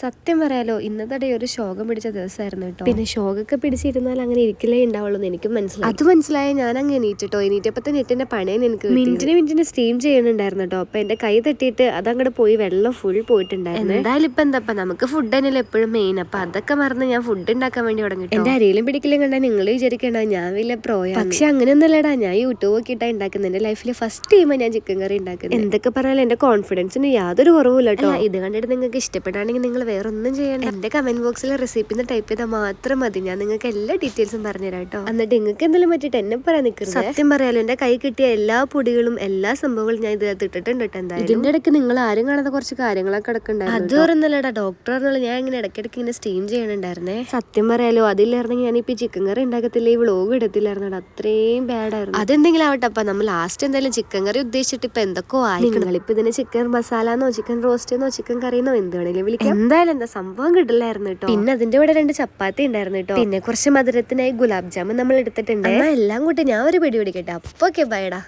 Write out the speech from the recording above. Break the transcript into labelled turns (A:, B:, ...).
A: സത്യം പറയാലോ, ഇന്നത്തെ ഒരു ശോകം പിടിച്ച ദിവസമായിരുന്നു കേട്ടോ. പിന്നെ ശോകമൊക്കെ പിടിച്ചിരുന്നാൽ അങ്ങനെ ഇരിക്കലേ ഉണ്ടാവുള്ളൂ എന്ന് എനിക്ക് മനസ്സിലായി. അത് മനസ്സിലായ ഞാൻ അങ്ങ് എണീറ്റിട്ടോ. എണീറ്റപ്പത്തെ നെറ്റിന്റെ പണയം എനിക്ക് മിനിറ്റിന് സ്റ്റീം ചെയ്യുന്നുണ്ടായിരുന്നു കേട്ടോ. അപ്പൊ എന്റെ കൈ തട്ടിയിട്ട് അതങ്ങോട്ട് പോയി, വെള്ളം ഫുൾ പോയിട്ടുണ്ടായിരുന്നു. എന്തായാലും ഇപ്പൊ എന്താ, നമുക്ക് ഫുഡ് തന്നെയല്ലോ എപ്പോഴും മെയിൻ. അപ്പൊ അതൊക്കെ മറന്ന് ഞാൻ ഫുഡ് ഉണ്ടാക്കാൻ വേണ്ടി തുടങ്ങി. എന്റെ അരിയിലും പിടിക്കലും കണ്ടാൽ നിങ്ങൾ വിചാരിക്കണ്ട ഞാൻ വലിയ പ്രോയാ. പക്ഷെ അങ്ങനെയൊന്നുമല്ലടാ, ഞാൻ യൂട്യൂബ് ഒക്കെ ഇട്ടാ ഉണ്ടാക്കുന്നത്. എന്റെ ലൈഫിൽ ഫസ്റ്റ് ടൈമാണ് ഞാൻ ചിക്കൻ കറി ഉണ്ടാക്കുന്നത്. എന്തൊക്കെ പറയാലും എന്റെ കോൺഫിഡൻസിന് യാതൊരു കുറവില്ല കേട്ടോ. ഇത് കണ്ടിട്ട് നിങ്ങൾക്ക് ഇഷ്ടപ്പെട്ടാണെങ്കിൽ നിങ്ങൾ വേറെ ഒന്നും ചെയ്യണ്ട. എന്റെ കമന്റ് ബോക്സിൽ റെസിപ്പി ടൈപ്പ് ചെയ്താൽ മാത്രം മതി. ഞാൻ നിങ്ങൾക്ക് എല്ലാ ഡീറ്റെയിൽസും പറഞ്ഞുതരാം കേട്ടോ. എന്നിട്ട് നിങ്ങൾക്ക് എന്തെങ്കിലും പറ്റിയിട്ട് എന്നെ പറയാൻ നിൽക്കുന്നത്. സത്യം പറയാലോ, എന്റെ കൈ കിട്ടിയ എല്ലാ പൊടികളും എല്ലാ സംഭവങ്ങളും ഞാൻ ഇതിനകത്ത് ഇട്ടിട്ടുണ്ട് കേട്ടോ. എന്തായാലും ഇതിന്റെ ഇടയ്ക്ക് നിങ്ങൾ ആരും കാണാത്ത കുറച്ച് കാര്യങ്ങളൊക്കെ കിടക്കുന്നുണ്ടായിരുന്നു. അത് പറഞ്ഞല്ലടാ, ഡോക്ടർ പറഞ്ഞല്ലോ ഞാൻ ഇങ്ങനെ ഇടയ്ക്കിടയ്ക്ക് ഇങ്ങനെ സ്റ്റീം ചെയ്യണുണ്ടായിരുന്നേ. സത്യം പറയാലോ, അതില്ലായിരുന്നെങ്കിൽ ഞാനിപ്പോ ചിക്കൻ കറി ഉണ്ടാക്കത്തില്ല, ഈ വ്ളോഗ് എടുത്തില്ലായിരുന്നു. അത്രയും ബാഡായിരുന്നു. അതെന്തെങ്കിലും ആവട്ടെ. അപ്പൊ നമ്മൾ ലാസ്റ്റ് എന്തായാലും ചിക്കൻ കറി ഉദ്ദേശിച്ചിട്ട് ഇപ്പൊ എന്തൊക്കെയോ ആയിരിക്കണം. ഇപ്പൊ ഇതിന് ചിക്കൻ മസാലന്നോ ചിക്കൻ റോസ്റ്റെന്നോ ചിക്കൻ കറിന്നോ എന്ത് വേണമെങ്കിലും വിളിക്കാം. എന്തായാലും എന്താ സംഭവം കിട്ടില്ലായിരുന്നു കേട്ടോ. പിന്നെ അതിന്റെ കൂടെ 2 ചപ്പാത്തി ഉണ്ടായിരുന്നു കേട്ടോ. പിന്നെ കുറച്ച് മധുരത്തിനായി ഗുലാബ് ജാമുൻ നമ്മൾ എടുത്തിട്ടുണ്ട്. എല്ലാം കൂട്ടി ഞാൻ ഒരു പിടി പിടിക്കട്ടെ. അപ്പൊ ഓക്കെ, ബൈഡാ.